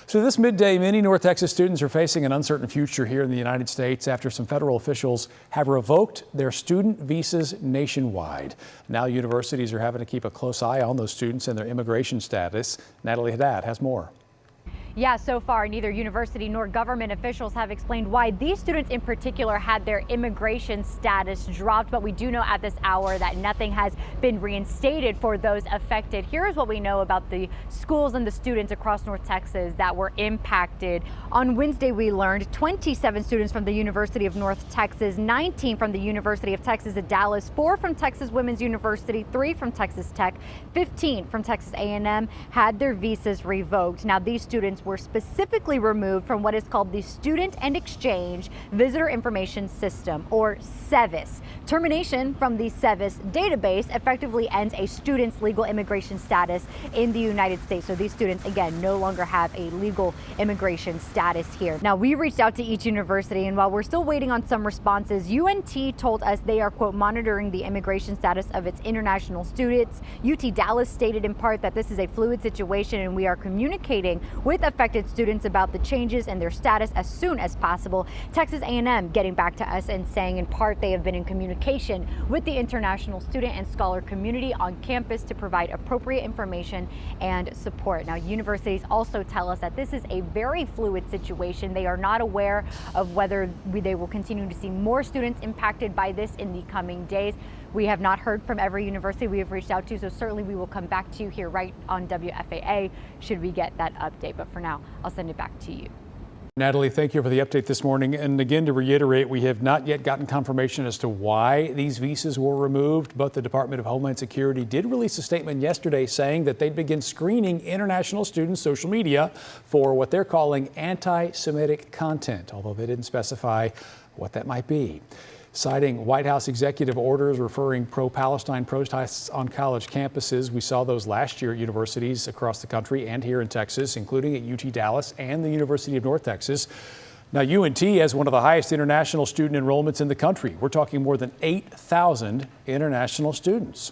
So this midday, many North Texas students are facing an uncertain future here in the United States after some federal officials have revoked their student visas nationwide. Now universities are having to keep a close eye on those students and their immigration status. Natalie Haddad has more. Yeah, so far neither university nor government officials have explained why these students in particular had their immigration status dropped, but we do know at this hour that nothing has been reinstated for those affected. Here's what we know about the schools and the students across North Texas that were impacted. On Wednesday, we learned 27 students from the University of North Texas, 19 from the University of Texas at Dallas, 4 from Texas Women's University, 3 from Texas Tech, 15 from Texas A&M had their visas revoked. Now, these students were specifically removed from what is called the Student and Exchange Visitor Information System, or SEVIS. Termination from the SEVIS database effectively ends a student's legal immigration status in the United States. So these students, again, no longer have a legal immigration status here. Now, we reached out to each university, and while we're still waiting on some responses, UNT told us they are, quote, monitoring the immigration status of its international students. UT Dallas stated in part that this is a fluid situation and we are communicating with affected students about the changes in their status as soon as possible. Texas A&M getting back to us and saying in part they have been in communication with the international student and scholar community on campus to provide appropriate information and support. Now, universities also tell us that this is a very fluid situation. They are not aware of whether they will continue to see more students impacted by this in the coming days. We have not heard from every university we have reached out to, so certainly we will come back to you here right on WFAA should we get that update. But for now, I'll send it back to you. Natalie, thank you for the update this morning. And again, to reiterate, we have not yet gotten confirmation as to why these visas were removed, but the Department of Homeland Security did release a statement yesterday saying that they'd begin screening international students' social media for what they're calling anti-Semitic content, although they didn't specify what that might be. Citing White House executive orders referring pro-Palestine protests on college campuses. We saw those last year at universities across the country and here in Texas, including at UT Dallas and the University of North Texas. Now, UNT has one of the highest international student enrollments in the country. We're talking more than 8,000 international students.